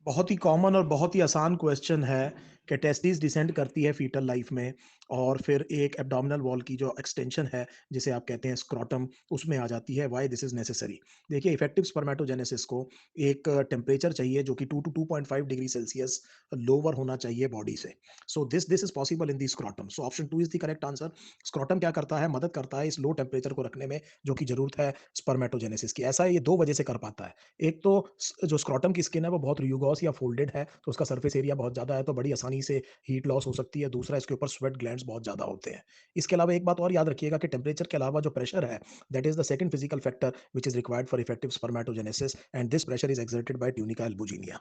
बहुत ही कॉमन और बहुत ही आसान क्वेश्चन है कि टेस्टिस डिसेंड करती है फीटल लाइफ में और फिर एक एब्डोमिनल वॉल की जो एक्सटेंशन है जिसे आप कहते हैं स्क्रोटम उसमें आ जाती है। Why this is necessary? देखिए, इफेक्टिव स्पर्मेटोजेनेसिस को एक टेम्परेचर चाहिए जो कि 2 टू 2.5 डिग्री सेल्सियस लोअर होना चाहिए बॉडी से। So this is possible in the scrotum. So option 2 is the correct answer. Scrotum क्या करता है? मदद करता है इस लो टेम्परेचर को रखने में जो कि जरूरत है स्पर्मेटोजेनेसिस की। ऐसा ये दो वजह से कर पाता है। एक तो जो स्क्रोटम की स्किन है वो बहुत रूगोस या फोल्डेड है, तो उसका सरफेस एरिया बहुत ज़्यादा है, तो बड़ी आसानी से हीट लॉस हो सकती है। दूसरा, इसके ऊपर स्वेट ग्लैंड्स बहुत ज़्यादा होते हैं। इसके अलावा एक बात और याद रखिएगा कि टेम्परेचर के अलावा जो प्रेशर है, that is the second physical factor which is required for effective spermatogenesis and this pressure is exerted by tunica albuginea.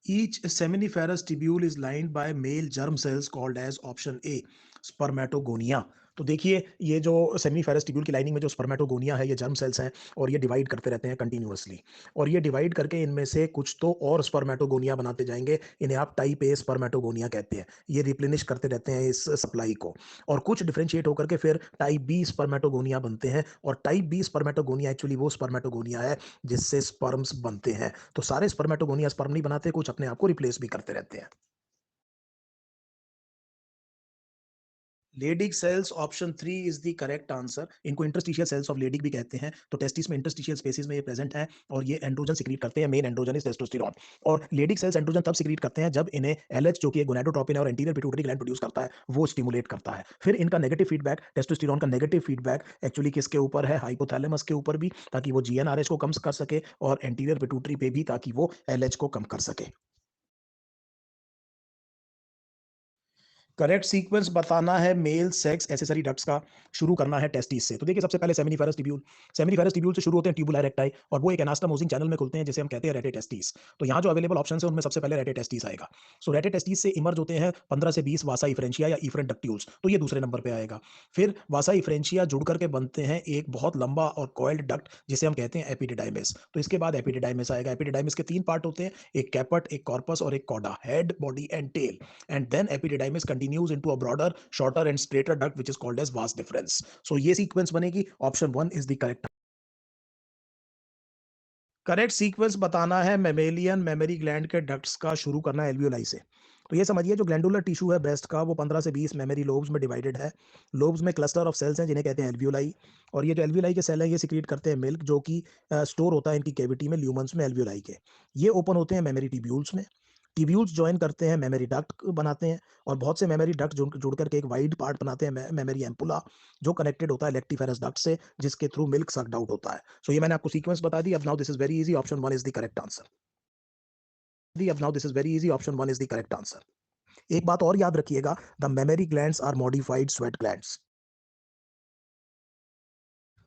Each seminiferous tubule is lined by male germ cells called as option A, spermatogonia। तो देखिए, ये जो सेमीफेरस tubule की lining में जो spermatogonia है, ये germ cells हैं और ये डिवाइड करते रहते हैं कंटिन्यूअसली। और ये डिवाइड करके इनमें से कुछ तो और स्पर्मेटोगोनिया बनाते जाएंगे। इन्हें आप टाइप ए स्पर्मेटोगोनिया कहते हैं। ये रिप्लेनिश करते रहते हैं इस सप्लाई को, और कुछ डिफरेंशिएट होकर के फिर टाइप बी स्पर्मेटोगोनिया बनते हैं। और टाइप बी स्पर्मेटोगोनिया एक्चुअली वो स्पर्मेटोगोनिया है जिससे स्पर्म्स बनते हैं। तो सारे स्पर्मेटोगोनिया स्पर्म नहीं बनाते, कुछ अपने आप को रिप्लेस भी करते रहते हैं। Leydig cells option 3 is the correct answer. इनको इंटरस्टिशियल सेल्स ऑफ लेडिग भी कहते हैं। तो टेस्टिस में इंटरस्टिशियल स्पेसिस में ये प्रेजेंट है और ये एंड्रोजन सिक्रीट करते हैं। Main androgen is testosterone. और लेडिग सेल्स एंड्रोजन तब सिक्रीट करते हैं जब इन्हें एलएच, जो कि एक गोनाडोट्रोपिन है और एंटीरियर पिट्यूटरी ग्लैंड प्रोड्यूस करता है, वो स्टिमुलेट करता है। फिर इनका नेगेटिव फीडबैक, टेस्टोस्टेरोन का नेगेटिव फीडबैक एक्चुअली किसके ऊपर है? हाइपोथैलेमस के ऊपर भी, ताकि वो जीएनआरएच को कम कर सके, और एंटीरियर पिट्यूटरी पे भी, ताकि वो एलएच को कम कर सके। करेक्ट सीक्वेंस बताना है मेल सेक्स एसेसरी डक्ट्स का। शुरू करना है टेस्टिस से। तो देखिए, सबसे पहले सेमिनिफेरस ट्यूब्यूल। सेमिनिफेरस ट्यूब्यूल से शुरू होते हैं ट्यूबुला रेक्टाई, और वो एक एनास्टोमोसिंग चैनल में खुलते हैं जिसे हम कहते हैं रेटे टेस्टिस। तो यहाँ जो अवेलेबल ऑप्शन है उनमें सबसे पहले रेटे टेस्टिस आएगा। सो रेटे टेस्टिस से इमर्ज होते हैं 15 से 20 वासा इफ्रेंशिया या इफरेंट डक्ट्यूल्स, तो ये दूसरे नंबर पे आएगा। फिर वासा इफ्रेंशिया जुड़ करके बनते हैं एक बहुत लंबा और कॉइल्ड डक्ट जिसे हम कहते हैं एपिडिडाइमिस। तो इसके बाद एपिडिडाइमिस आएगा। एपिडिडाइमिस के तीन पार्ट होते हैं, एक कैपट, एक कॉर्पस और एक cauda, head, body and tail. And then epididymis continues into a broader, shorter and straighter duct which is called as vas deferens. So ये सीक्वेंस बनेगी। Option 1 is the correct. Correct sequence बताना है mammalian mammary gland के ducts का। शुरू करना है alveoli से। तो ये समझिए, जो ग्लैंडुलर टिश्यू है ब्रेस्ट का, वो 15 से 20 मेमरी लोब्स में डिवाइडेड है। लोब्स में क्लस्टर ऑफ सेल्स हैं जिन्हें कहते हैं एल्वियोलाई। और ये जो एल्वियोलाई के सेल हैं, ये सिक्रीट करते हैं मिल्क, जो कि स्टोर होता है इनकी कैविटी में, ल्यूमन्स में, एल्वियोलाई के। ये ओपन होते हैं मेमरी ट्यूब्यूल्स में। ट्यूब्यूल्स ज्वाइन करते हैं मेमरी डक्ट बनाते हैं, और बहुत से मेमरी डक्ट जुड़ करके एक वाइड पार्ट बनाते हैं, मेमरी एम्पुला, जो कनेक्टेड होता है लेक्टिफेरस डक्ट से, जिसके थ्रू मिल्क सक्ड आउट होता है। सो ये मैंने आपको सीक्वेंस बता दी। अब now this is very easy. Option 1 is the correct answer. अब now this is very easy. Option 1 is the correct answer. एक बात और याद रखिएगा, the mammary glands are modified sweat glands.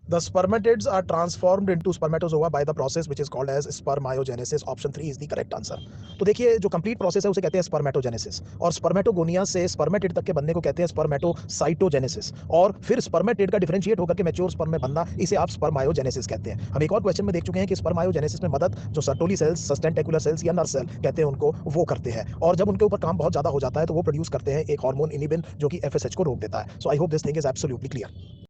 The spermatids are transformed into spermatozoa by the process which is called as spermiogenesis. Option 3 is the correct answer. तो देखिए, जो complete process है उसे कहते हैं स्पर्मेटोजेनेसिस, और स्पर्मेटोगोनिया से स्पर्मेटिड तक के बनने को कहते हैं स्पर्मेटोसाइटोजेनेसिस, और फिर स्पर्मेटिड का डिफरेंशिएट होकर के मैच्योर स्पर्म में बनना, इसे आप स्पर्मायोजेनेसिस कहते हैं। हम एक और क्वेश्चन में देख चुके हैं कि स्पर्मायोजेनेसिस में मदद जो सर्टोली सेल्स, सस्टेंटेकुलर सेल्स या नर्व सेल कहते हैं उनको, वो करते हैं, और जब उनके ऊपर काम बहुत ज्यादा हो जाता है तो वो प्रोड्यूस करते हैं एक हार्मोन इनिबिन जो कि एफएसएच को रोक देता है। So I hope this thing is absolutely clear.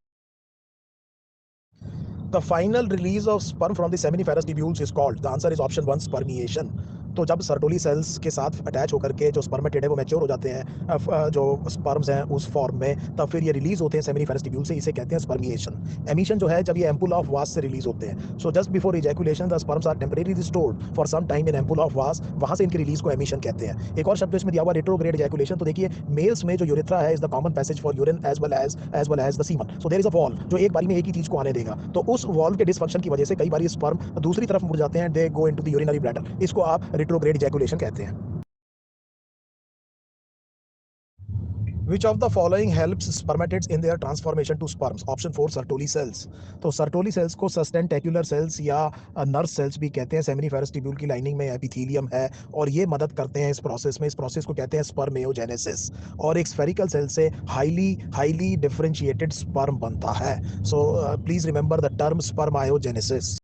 The final release of sperm from the seminiferous tubules is called, the answer is option 1, spermiation। तो जब सर्टोली सेल्स के साथ अटैच होकर के जो स्पर्मेटिड है वो मैच्योर हो जाते हैं, जो स्पर्म्स हैं उस फॉर्म में, तब फिर ये रिलीज होते हैं सेमिनिफेरस ट्यूब्यूल से, इसे कहते हैं स्पर्मिएशन। एमिशन जो है, जब ये एम्पुला ऑफ वास से रिलीज होते हैं। So just before ejaculation the sperms are temporarily stored for some time in ampulla of vas, वहां से इनकी रिलीज को एमिशन कहते हैं। एक और शब्द इसमें दिया हुआ रेट्रोग्रेड इजैकुलेशन। तो देखिए, मेल्स में जो यूरेथ्रा है is the common passage for urine as well as the semen. So there is a wall जो एक बारी में एक ही चीज को आने देगा। तो उस वॉल के डिसफंक्शन की वजह से कई बार स्पर्म दूसरी तरफ मुड़ जाते हैं, they go into the urinary bladder. इसको आप रेट्रोग्रेड इजैकुलेशन कहते हैं। Which of the following helps spermatids in their transformation to sperms? Option 4, Sertoli cells। तो सर्टोली सेल्स को सस्टेंटेक्युलर सेल्स या नर्व सेल्स भी कहते हैं। सेमिनिफेरस ट्यूब्यूल की लाइनिंग में एपिथेलियम है, और ये मदद करते हैं इस प्रोसेस में। इस प्रोसेस को कहते हैं स्पर्मेयोजेनेसिस, और एक स्फेरिकल सेल से हाईली हाईली डिफरेंशिएटेड स्पर्म बनता है। So please remember the term स्पर्मायोजेनेसिस।